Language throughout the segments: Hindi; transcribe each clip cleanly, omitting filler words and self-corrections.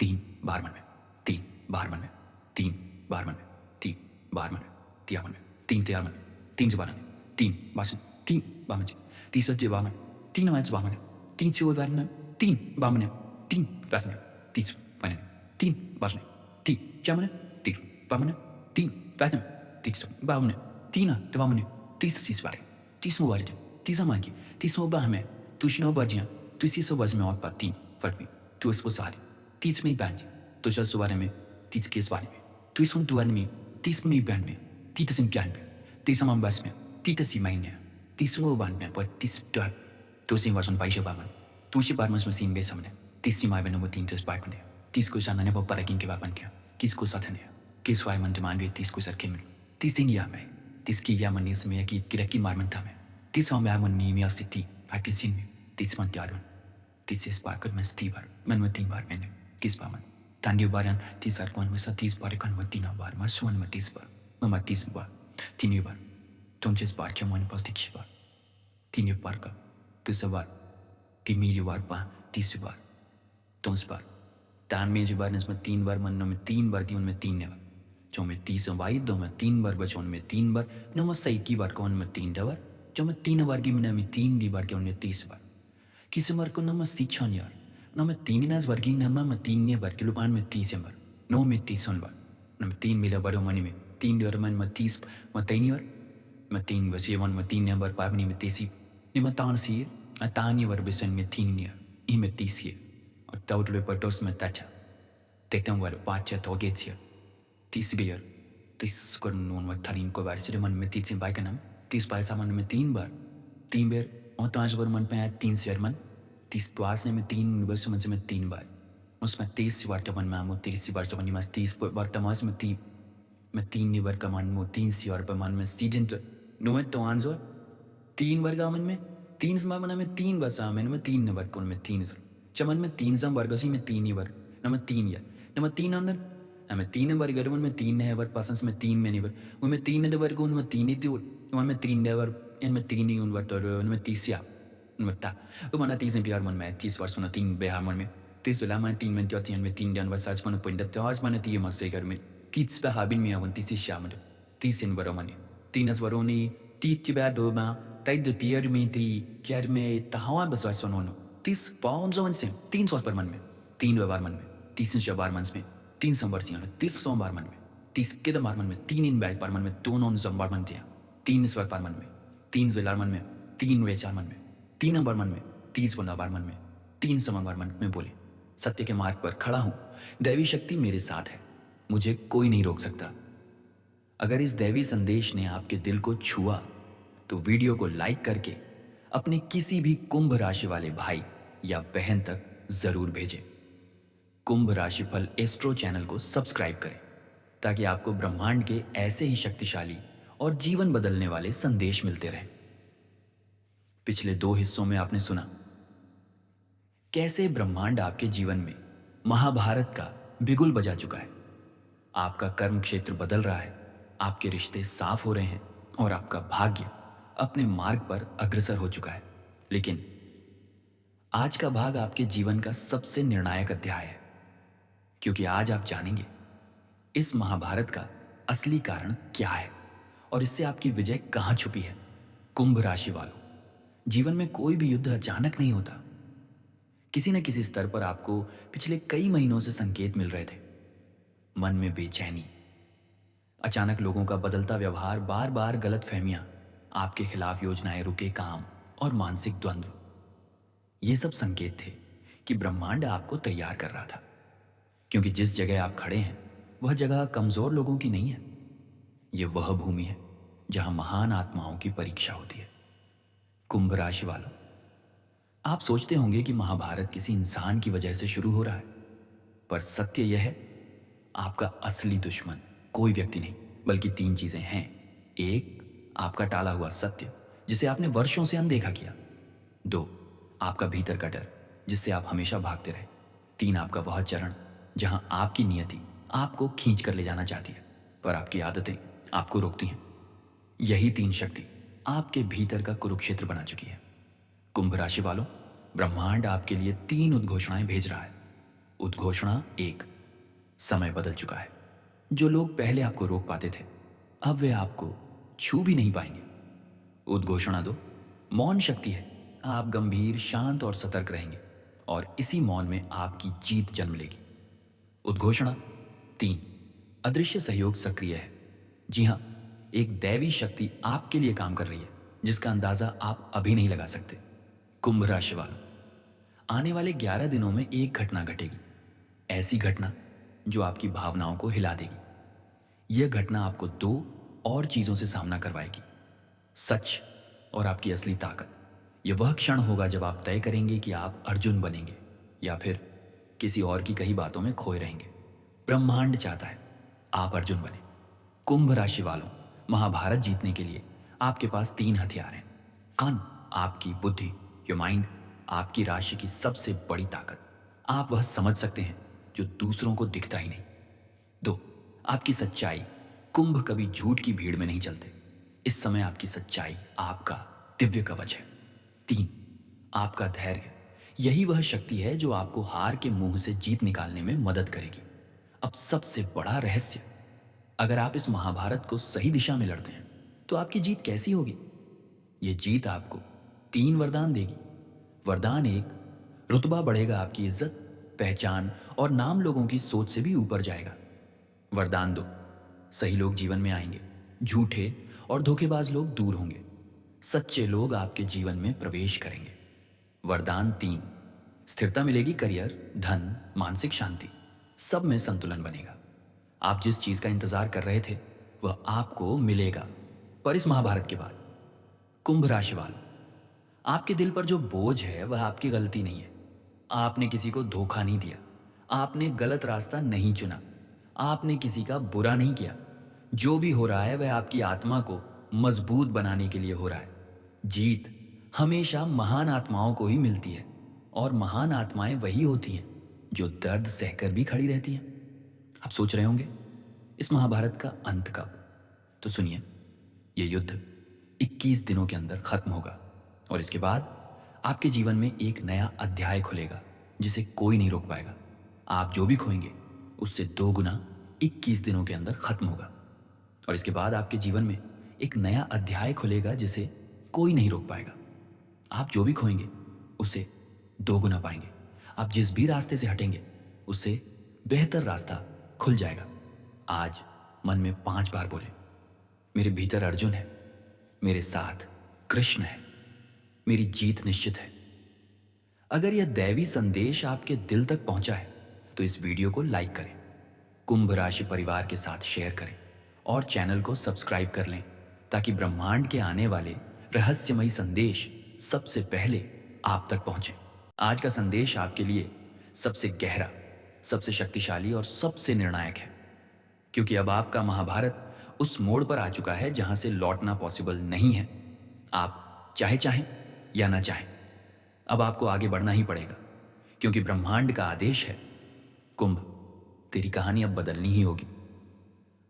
3 12 मन में, 3 12 मन में, 3 12 मन में, 3 12 मन में, 13 मन में, 3 13 मन में, 3 12 में, 3 22 3 22 3 17 22 3 22 22 3 14 22 3 22 3 22 30 22 3 22 3 14 3 22 3 22 30 22 3 22 30 6 बारे 30 बारे 30 manchi 30 bahme tu shino bajian tu si so bajme और पा 3 फट में tu es posare 30 में बैंड तो चल सुबारे में 30 के बारे में tu es un duan में 30 में बैंड में 30 sin pian में 30 am bas में 30 si main में 30 mo ban में पर 30 तो tu sin wason paisha baman tu si barmas में sin besamne 30 si mai beno 3 tes pai ने 30 को जानने पर parakin के बापन क्या किसको साथ ने किस वाई मन डिमांड 30 को सर के मिल 30 या में 30 की या मन इस में की किरकी मारमन था में 30 में मन नी में स्थिति फाइट sin में 30 मन त्यार 30 is sparked में स्टीवर मन में 3 बार मैंने किस बामन तांडियो बारन 30 आर कौन में 30 बार कौन में 3 बार में सुन में 30 बार में 30 बार 3 बार तुम जिस बार क्या मन पास 30 बार 3 बार का किस बार कि मिली बार पा 30 बार तुम बार तान में जो बार इसमें 3 बार मन में 3 बार 3 में 3 बार जो में 30 वाई 2 में 3 बार बचों में 3 बार नो में सही की बार कौन में 3 बार जो में 3 बार की में 3 डी बार के उन्हें 30 बार किसी बार को नमः सीछन यार नमः 3 नास बार की नमः में 3 ने बार के लुपान में 30 बार नो में 30 बार नमः 3 मिला बार मनी में 3 डर मन में 30 में 3 बार में 3 बस ये वन में 3 बार पावनी में 30 निम तान सी तानी बार बिसन में 3 ने ई में 30 ये और ताउट ले पटोस में ताचा तेतम बार 5 तो गेट्स ये 30 बियर 30 को नोन में थरीन को बार से मन में 30 बार का नाम 30 बार सामान में 3 बार 3 बार और 5 बार मन पे 3 शेयर मन 30 पास ने में 3 बस मन से में 3 बार उसमें 30 बार तो मन में आमो 30 बार से मन में 30 बार तमास में 3 बार का मन में 3 शेयर पर मन में सीजन तो नो में तो आंसर 3 बार का मन में 3 से मन में 3 बस आमन में 3 बार कौन में 3 सर चमन में 3 सम बार गसी में 3 बार न में 3 या न में 3 अंदर न में 3 बार गरमन में 3 है बार पसंद में 3 में नहीं बार उनमें 3 बार को उनमें 3 ही तो उनमें 3 बार इनमें 3 ही उन बार तो उनमें 30 या उनमें ता तो मना 30 प्यार मन में 30 वर्ष उन 3 बेहार मन में 30 वाला मन 3 में तो 3 में 3 बस आज मन पॉइंट तो आज मन 3 मस्त कर में 30 पे हाबिन में आवन 30 शाम 30 इन बरो मन 3 वरोनी 30 बे दो मा ताइद पियर में 3 क्या में तहावा बस वर्ष उन 30 पाउंड जो से 3 वर्ष पर मन में 3 बार मन में 30 बार मन में 3 संबर 30 सोमवार मन में 30 के दमार मन में 3 इन बैग पर मन में 2 नॉन सोमवार मन दिया 3 स्वर पर मन में 3 जिलार मन में 3 वेचार मन में 3 नंबर मन में 30 बार मन में 3 समवार मन में बोले सत्य के मार्ग पर खड़ा हूं दैवी शक्ति मेरे साथ है मुझे कोई नहीं रोक सकता। अगर इस दैवी संदेश ने आपके दिल को छुआ तो वीडियो को लाइक करके अपने किसी भी कुंभ राशि वाले भाई या बहन तक जरूर भेजें। कुंभ राशिफल एस्ट्रो चैनल को सब्सक्राइब करें ताकि आपको ब्रह्मांड के ऐसे ही शक्तिशाली और जीवन बदलने वाले संदेश मिलते रहें। पिछले 2 हिस्सों में आपने सुना कैसे ब्रह्मांड आपके जीवन में महाभारत का बिगुल बजा चुका है। आपका कर्म क्षेत्र बदल रहा है, आपके रिश्ते साफ हो रहे हैं और आपका भाग्य अपने मार्ग पर अग्रसर हो चुका है। लेकिन आज का भाग आपके जीवन का सबसे निर्णायक अध्याय है, क्योंकि आज आप जानेंगे इस महाभारत का असली कारण क्या है और इससे आपकी विजय कहां छुपी है। कुंभ राशि वालों, जीवन में कोई भी युद्ध अचानक नहीं होता। किसी न किसी स्तर पर आपको पिछले कई महीनों से संकेत मिल रहे थे। मन में बेचैनी, अचानक लोगों का बदलता व्यवहार, बार बार गलत फहमियां, आपके खिलाफ योजनाएं, रुके काम और मानसिक द्वंद्व, ये सब संकेत थे कि ब्रह्मांड आपको तैयार कर रहा था। क्योंकि जिस जगह आप खड़े हैं वह जगह कमजोर लोगों की नहीं है। यह वह भूमि है जहां महान आत्माओं की परीक्षा होती है। कुंभ राशि वालों, आप सोचते होंगे कि महाभारत किसी इंसान की वजह से शुरू हो रहा है, पर सत्य यह है आपका असली दुश्मन कोई व्यक्ति नहीं बल्कि 3 चीजें हैं। 1, आपका टाला हुआ सत्य जिसे आपने वर्षों से अनदेखा किया। 2, आपका भीतर का डर जिससे आप हमेशा भागते रहे। 3, आपका वह चरण जहां आपकी नियति आपको खींच कर ले जाना चाहती है पर आपकी आदतें आपको रोकती हैं। यही 3 शक्ति आपके भीतर का कुरुक्षेत्र बना चुकी है। कुंभ राशि वालों, ब्रह्मांड आपके लिए 3 उद्घोषणाएं भेज रहा है। उद्घोषणा एक। समय बदल चुका है। जो लोग पहले आपको रोक पाते थे, अब वे आपको छू भी नहीं पाएंगे। उद्घोषणा दो। मौन शक्ति है। आप गंभीर, शांत और सतर्क रहेंगे और इसी मौन में आपकी जीत जन्म लेगी। उद्घोषणा तीन। अदृश्य सहयोग सक्रिय है। जी हाँ, एक दैवी शक्ति आपके लिए काम कर रही है, जिसका अंदाजा आप अभी नहीं लगा सकते। कुंभ राशि वालों, आने वाले 11 दिनों में एक घटना घटेगी। ऐसी घटना जो आपकी भावनाओं को हिला देगी। यह घटना आपको दो और चीजों से सामना करवाएगी: सच और आपकी असली ताकत। यह वह क्षण होगा जब आप तय करेंगे कि आप अर्जुन बनेंगे या फिर किसी और की कही बातों में खोए रहेंगे। ब्रह्मांड चाहता है आप अर्जुन बने। कुंभ राशि वालों, महाभारत जीतने के लिए आपके पास 3 हथियार हैं। कन, आपकी बुद्धि, योर माइंड, आपकी राशि की सबसे बड़ी ताकत। आप वह समझ सकते हैं जो दूसरों को दिखता ही नहीं। 2, आपकी सच्चाई। कुंभ कभी झूठ की भीड़ में नहीं चलते। इस समय आपकी सच्चाई आपका दिव्य कवच है। 3, आपका धैर्य। यही वह शक्ति है जो आपको हार के मुंह से जीत निकालने में मदद करेगी। अब सबसे बड़ा रहस्य, अगर आप इस महाभारत को सही दिशा में लड़ते हैं तो आपकी जीत कैसी होगी? ये जीत आपको 3 वरदान देगी। वरदान 1, रुतबा बढ़ेगा, आपकी इज्जत, पहचान और नाम लोगों की सोच से भी ऊपर जाएगा। वरदान 2, सही लोग जीवन में आएंगे, झूठे और धोखेबाज लोग दूर होंगे, सच्चे लोग आपके जीवन में प्रवेश करेंगे। वरदान 3, स्थिरता मिलेगी, करियर, धन, मानसिक शांति, सब में संतुलन बनेगा। आप जिस चीज का इंतजार कर रहे थे वह आपको मिलेगा, पर इस महाभारत के बाद। कुंभ राशि वालों, आपके दिल पर जो बोझ है वह आपकी गलती नहीं है। आपने किसी को धोखा नहीं दिया, आपने गलत रास्ता नहीं चुना, आपने किसी का बुरा नहीं किया। जो भी हो रहा है वह आपकी आत्मा को मजबूत बनाने के लिए हो रहा है। जीत हमेशा महान आत्माओं को ही मिलती है और महान आत्माएं वही होती हैं जो दर्द सहकर भी खड़ी रहती हैं। आप सोच रहे होंगे इस महाभारत का अंत कब? तो सुनिए, यह युद्ध 21 दिनों के अंदर खत्म होगा और इसके बाद आपके जीवन में एक नया अध्याय खुलेगा जिसे कोई नहीं रोक पाएगा। आप जो भी खोएंगे उससे 2 गुना 21 दिनों के अंदर खत्म होगा और इसके बाद आपके जीवन में एक नया अध्याय खुलेगा जिसे कोई नहीं रोक पाएगा। आप जो भी खोएंगे उससे 2 गुना पाएंगे। आप जिस भी रास्ते से हटेंगे उससे बेहतर रास्ता खुल जाएगा। आज मन में 5 बार बोले, मेरे भीतर अर्जुन है, मेरे साथ कृष्ण है, मेरी जीत निश्चित है। अगर यह दैवी संदेश आपके दिल तक पहुंचा है तो इस वीडियो को लाइक करें, कुंभ राशि परिवार के साथ शेयर करें और चैनल को सब्सक्राइब कर लें ताकि ब्रह्मांड के आने वाले रहस्यमयी संदेश सबसे पहले आप तक पहुंचे। आज का संदेश आपके लिए सबसे गहरा, सबसे शक्तिशाली और सबसे निर्णायक है, क्योंकि अब आपका महाभारत उस मोड़ पर आ चुका है जहां से लौटना पॉसिबल नहीं है। आप चाहे चाहें या ना चाहें, अब आपको आगे बढ़ना ही पड़ेगा, क्योंकि ब्रह्मांड का आदेश है, कुंभ, तेरी कहानी अब बदलनी ही होगी।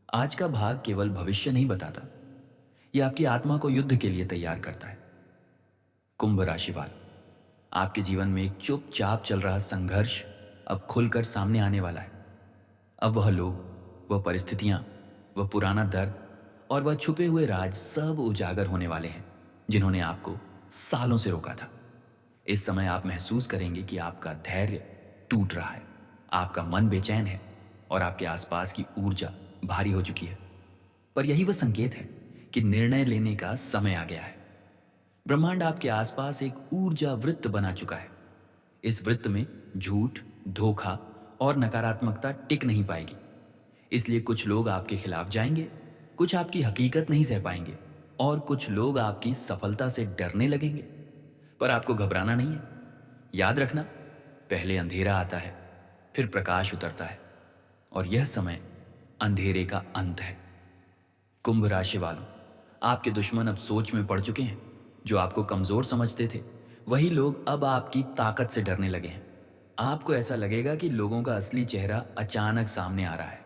आज का भाग केवल भविष्य नहीं बताता, यह आपकी आत्मा को युद्ध के लिए तैयार करता है। कुंभ राशि वालों, आपके जीवन में एक चुपचाप चल रहा संघर्ष अब खुलकर सामने आने वाला है। अब वह लोग, वह परिस्थितियां, वह पुराना दर्द और वह छुपे हुए राज सब उजागर होने वाले हैं जिन्होंने आपको सालों से रोका था। इस समय आप महसूस करेंगे कि आपका धैर्य टूट रहा है, आपका मन बेचैन है और आपके आसपास की ऊर्जा भारी हो चुकी है। पर यही वह संकेत है कि निर्णय लेने का समय आ गया है। ब्रह्मांड आपके आसपास एक ऊर्जा वृत्त बना चुका है। इस वृत्त में झूठ, धोखा और नकारात्मकता टिक नहीं पाएगी। इसलिए कुछ लोग आपके खिलाफ जाएंगे, कुछ आपकी हकीकत नहीं सह पाएंगे और कुछ लोग आपकी सफलता से डरने लगेंगे। पर आपको घबराना नहीं है। याद रखना, पहले अंधेरा आता है, फिर प्रकाश उतरता है और यह समय अंधेरे का अंत है। कुंभ राशि वालों, आपके दुश्मन अब सोच में पड़ चुके हैं। जो आपको कमजोर समझते थे वही लोग अब आपकी ताकत से डरने लगे हैं। आपको ऐसा लगेगा कि लोगों का असली चेहरा अचानक सामने आ रहा है।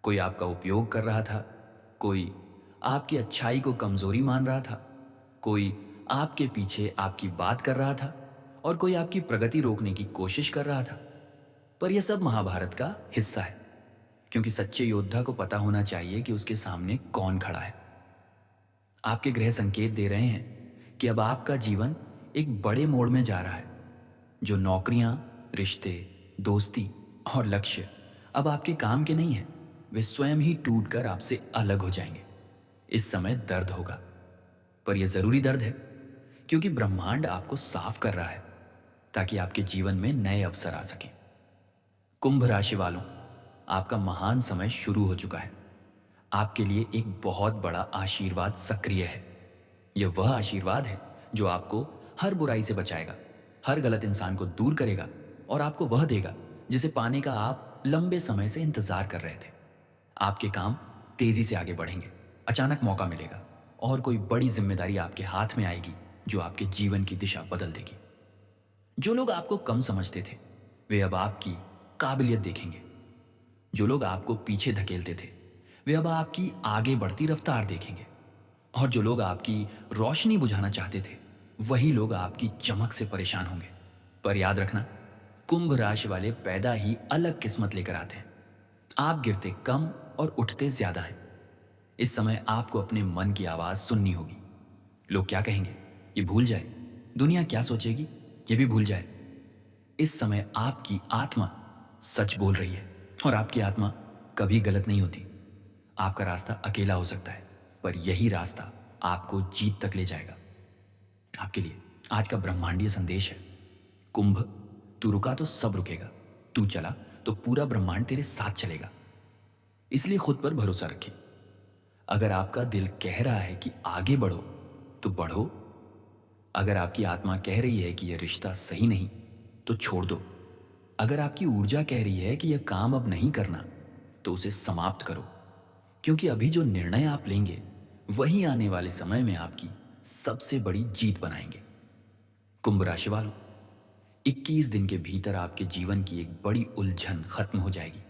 कोई आपका उपयोग कर रहा था, कोई आपकी अच्छाई को कमजोरी मान रहा था, कोई आपके पीछे आपकी बात कर रहा था और कोई आपकी प्रगति रोकने की कोशिश कर रहा था। पर यह सब महाभारत का हिस्सा है, क्योंकि सच्चे योद्धा को पता होना चाहिए कि उसके सामने कौन खड़ा है। आपके ग्रह संकेत दे रहे हैं कि अब आपका जीवन एक बड़े मोड़ में जा रहा है। जो नौकरियां, रिश्ते, दोस्ती और लक्ष्य अब आपके काम के नहीं हैं, वे स्वयं ही टूटकर आपसे अलग हो जाएंगे। इस समय दर्द होगा, पर यह जरूरी दर्द है, क्योंकि ब्रह्मांड आपको साफ कर रहा है ताकि आपके जीवन में नए अवसर आ सकें। कुंभ राशि वालों, आपका महान समय शुरू हो चुका है। आपके लिए एक बहुत बड़ा आशीर्वाद सक्रिय है। यह वह आशीर्वाद है जो आपको हर बुराई से बचाएगा, हर गलत इंसान को दूर करेगा और आपको वह देगा जिसे पाने का आप लंबे समय से इंतजार कर रहे थे। आपके काम तेजी से आगे बढ़ेंगे, अचानक मौका मिलेगा और कोई बड़ी जिम्मेदारी आपके हाथ में आएगी जो आपके जीवन की दिशा बदल देगी। जो लोग आपको कम समझते थे, वे अब आपकी काबिलियत देखेंगे। जो लोग आपको पीछे धकेलते थे, वे अब आपकी आगे बढ़ती रफ्तार देखेंगे। और जो लोग आपकी रोशनी बुझाना चाहते थे, वही लोग आपकी चमक से परेशान होंगे। पर याद रखना, कुंभ राशि वाले पैदा ही अलग किस्मत लेकर आते हैं। आप गिरते कम और उठते ज्यादा हैं। इस समय आपको अपने मन की आवाज सुननी होगी। लोग क्या कहेंगे ये भूल जाए, दुनिया क्या सोचेगी ये भी भूल जाए। इस समय आपकी आत्मा सच बोल रही है, और आपकी आत्मा कभी गलत नहीं होती। आपका रास्ता अकेला हो सकता है, पर यही रास्ता आपको जीत तक ले जाएगा। आपके लिए आज का ब्रह्मांडीय संदेश है, कुंभ, तू रुका तो सब रुकेगा, तू चला तो पूरा ब्रह्मांड तेरे साथ चलेगा। इसलिए खुद पर भरोसा रखें। अगर आपका दिल कह रहा है कि आगे बढ़ो तो बढ़ो। अगर आपकी आत्मा कह रही है कि यह रिश्ता सही नहीं तो छोड़ दो। अगर आपकी ऊर्जा कह रही है कि यह काम अब नहीं करना तो उसे समाप्त करो, क्योंकि अभी जो निर्णय आप लेंगे वही आने वाले समय में आपकी सबसे बड़ी जीत बनाएंगे। कुंभ राशि वालों, 21 दिन के भीतर आपके जीवन की एक बड़ी उलझन खत्म हो जाएगी।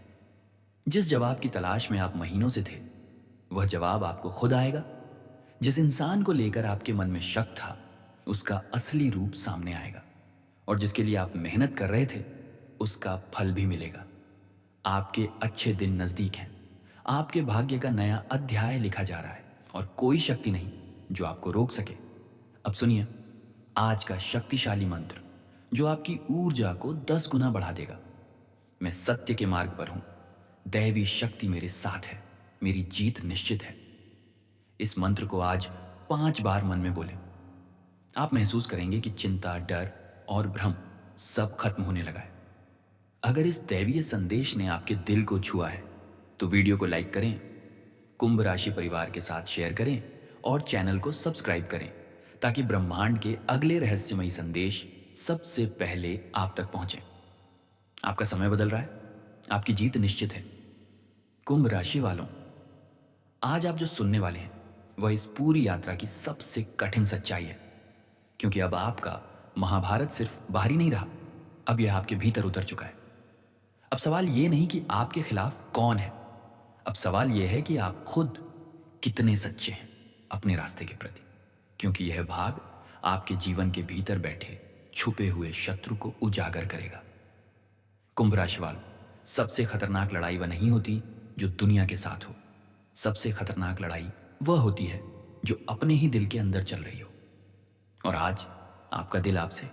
जिस जवाब की तलाश में आप महीनों से थे, वह जवाब आपको खुद आएगा। जिस इंसान को लेकर आपके मन में शक था, उसका असली रूप सामने आएगा, और जिसके लिए आप मेहनत कर रहे थे, उसका फल भी मिलेगा। आपके अच्छे दिन नजदीक हैं। आपके भाग्य का नया अध्याय लिखा जा रहा है, और कोई शक्ति नहीं जो आपको रोक सके। अब सुनिए आज का शक्तिशाली मंत्र जो आपकी ऊर्जा को 10 गुना बढ़ा देगा। मैं सत्य के मार्ग पर हूं, दैवी शक्ति मेरे साथ है, मेरी जीत निश्चित है। इस मंत्र को आज 5 बार मन में बोलें। आप महसूस करेंगे कि चिंता, डर और भ्रम सब खत्म होने लगा है। अगर इस दैवीय संदेश ने आपके दिल को छुआ है तो वीडियो को लाइक करें, कुंभ राशि परिवार के साथ शेयर करें और चैनल को सब्सक्राइब करें, ताकि ब्रह्मांड के अगले रहस्यमयी संदेश सबसे पहले आप तक पहुंचे। आपका समय बदल रहा है, आपकी जीत निश्चित है। कुंभ राशि वालों, आज आप जो सुनने वाले हैं वह इस पूरी यात्रा की सबसे कठिन सच्चाई है, क्योंकि अब आपका महाभारत सिर्फ बाहरी नहीं रहा, अब यह आपके भीतर उतर चुका है। अब सवाल यह नहीं कि आपके खिलाफ कौन है, अब सवाल यह है कि आप खुद कितने सच्चे हैं अपने रास्ते के प्रति, क्योंकि यह भाग आपके जीवन के भीतर बैठे छुपे हुए शत्रु को उजागर करेगा। कुंभ राशि वालों, सबसे खतरनाक लड़ाई वह नहीं होती जो दुनिया के साथ हो। सबसे खतरनाक लड़ाई वह होती है जो अपने ही दिल के अंदर चल रही हो। और आज आपका दिल आपसे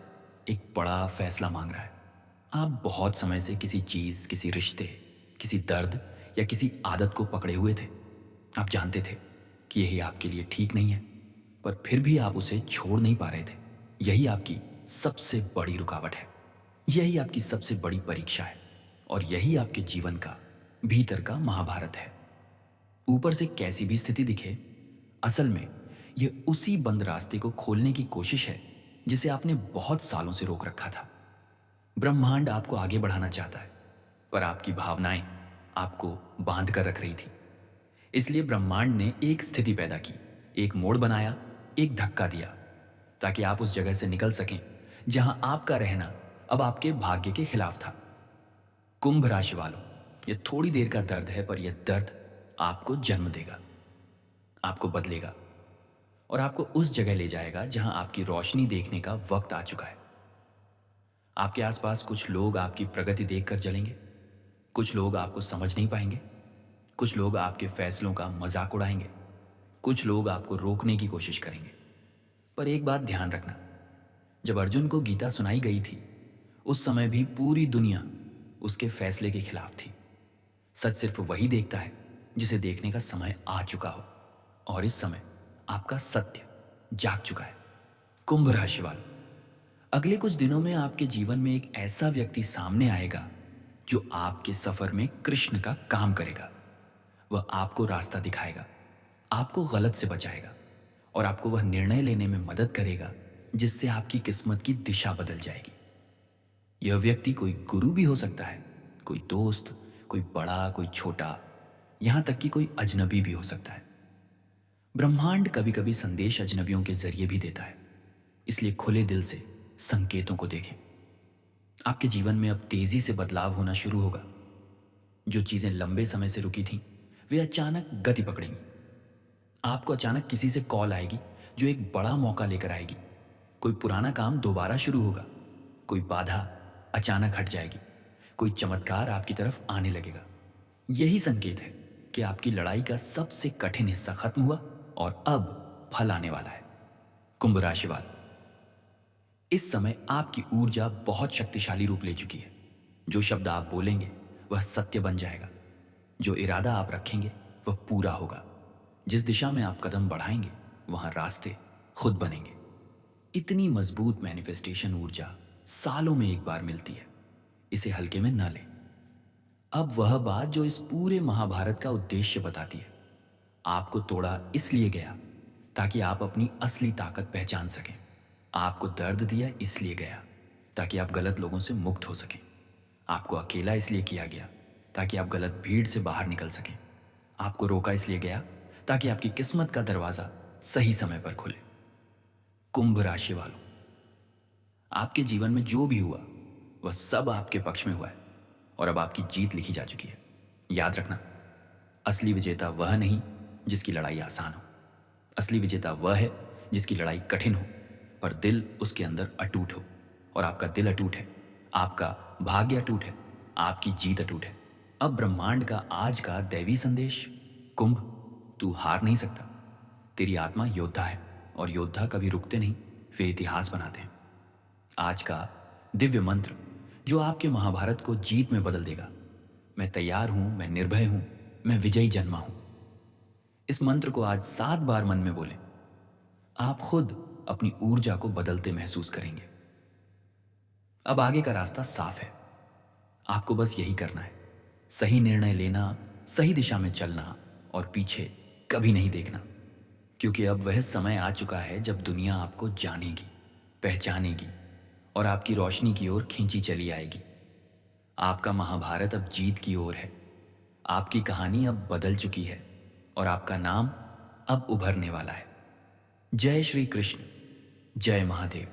एक बड़ा फैसला मांग रहा है। आप बहुत समय से किसी चीज, किसी रिश्ते, किसी दर्द या किसी आदत को पकड़े हुए थे। आप जानते थे कि यही आपके लिए ठीक नहीं है, पर फिर भी आप उसे छोड़ नहीं पा रहे थे। यही आपकी सबसे बड़ी रुकावट है, यही आपकी सबसे बड़ी परीक्षा है, और यही आपके जीवन का भीतर का महाभारत है। ऊपर से कैसी भी स्थिति दिखे, असल में यह उसी बंद रास्ते को खोलने की कोशिश है जिसे आपने बहुत सालों से रोक रखा था। ब्रह्मांड आपको आगे बढ़ाना चाहता है, पर आपकी भावनाएं आपको बांध कर रख रही थी। इसलिए ब्रह्मांड ने एक स्थिति पैदा की, एक मोड़ बनाया, एक धक्का दिया, ताकि आप उस जगह से निकल सकें जहां आपका रहना अब आपके भाग्य के खिलाफ था। कुंभ राशि वालों, यह थोड़ी देर का दर्द है, पर यह दर्द आपको जन्म देगा, आपको बदलेगा और आपको उस जगह ले जाएगा जहां आपकी रोशनी देखने का वक्त आ चुका है। आपके आसपास कुछ लोग आपकी प्रगति देखकर जलेंगे, कुछ लोग आपको समझ नहीं पाएंगे, कुछ लोग आपके फैसलों का मजाक उड़ाएंगे, कुछ लोग आपको रोकने की कोशिश करेंगे। पर एक बात ध्यान रखना, जब अर्जुन को गीता सुनाई गई थी, उस समय भी पूरी दुनिया उसके फैसले के खिलाफ थी। सच सिर्फ वही देखता है जिसे देखने का समय आ चुका हो, और इस समय आपका सत्य जाग चुका है। कुंभ राशि वालों, अगले कुछ दिनों में आपके जीवन में एक ऐसा व्यक्ति सामने आएगा जो आपके सफर में कृष्ण का काम करेगा। वह आपको रास्ता दिखाएगा, आपको गलत से बचाएगा, और आपको वह निर्णय लेने में मदद करेगा जिससे आपकी किस्मत की दिशा बदल जाएगी। यह व्यक्ति कोई गुरु भी हो सकता है, कोई दोस्त, कोई बड़ा, कोई छोटा, यहां तक कि कोई अजनबी भी हो सकता है। ब्रह्मांड कभी कभी संदेश अजनबियों के जरिए भी देता है, इसलिए खुले दिल से संकेतों को देखें। आपके जीवन में अब तेजी से बदलाव होना शुरू होगा। जो चीजें लंबे समय से रुकी थीं, वे अचानक गति पकड़ेंगी। आपको अचानक किसी से कॉल आएगी जो एक बड़ा मौका लेकर आएगी। कोई पुराना काम दोबारा शुरू होगा, कोई बाधा अचानक हट जाएगी, कोई चमत्कार आपकी तरफ आने लगेगा। यही संकेत है कि आपकी लड़ाई का सबसे कठिन हिस्सा खत्म हुआ और अब फल आने वाला है। कुंभ राशि वालों, इस समय आपकी ऊर्जा बहुत शक्तिशाली रूप ले चुकी है। जो शब्द आप बोलेंगे वह सत्य बन जाएगा, जो इरादा आप रखेंगे वह पूरा होगा। जिस दिशा में आप कदम बढ़ाएंगे वहां रास्ते खुद बनेंगे। इतनी मजबूत मैनिफेस्टेशन ऊर्जा सालों में एक बार मिलती है, इसे हल्के में न लें। अब वह बात जो इस पूरे महाभारत का उद्देश्य बताती है, आपको तोड़ा इसलिए गया ताकि आप अपनी असली ताकत पहचान सकें। आपको दर्द दिया इसलिए गया ताकि आप गलत लोगों से मुक्त हो सकें। आपको अकेला इसलिए किया गया ताकि आप गलत भीड़ से बाहर निकल सकें। आपको रोका इसलिए गया ताकि आपकी किस्मत का दरवाजा सही समय पर खुले। कुंभ राशि वालों, आपके जीवन में जो भी हुआ वह सब आपके पक्ष में हुआ है, और अब आपकी जीत लिखी जा चुकी है। याद रखना, असली विजेता वह नहीं जिसकी लड़ाई आसान हो। असली विजेता वह है जिसकी लड़ाई कठिन हो पर दिल उसके अंदर अटूट हो। और आपका दिल अटूट है, आपका भाग्य अटूट है, आपकी जीत अटूट है। अब ब्रह्मांड का आज का दैवी संदेश, कुंभ, तू हार नहीं सकता। तेरी आत्मा योद्धा है, और योद्धा कभी रुकते नहीं, वे इतिहास बनाते हैं। आज का दिव्य मंत्र जो आपके महाभारत को जीत में बदल देगा, मैं तैयार हूं, मैं निर्भय हूं, मैं विजयी जन्मा हूं। इस मंत्र को आज 7 बार मन में बोलें। आप खुद अपनी ऊर्जा को बदलते महसूस करेंगे। अब आगे का रास्ता साफ है, आपको बस यही करना है, सही निर्णय लेना, सही दिशा में चलना, और पीछे कभी नहीं देखना। क्योंकि अब वह समय आ चुका है जब दुनिया आपको जानेगी, पहचानेगी, और आपकी रोशनी की ओर खींची चली आएगी। आपका महाभारत अब जीत की ओर है। आपकी कहानी अब बदल चुकी है, और आपका नाम अब उभरने वाला है। जय श्री कृष्ण, जय महादेव।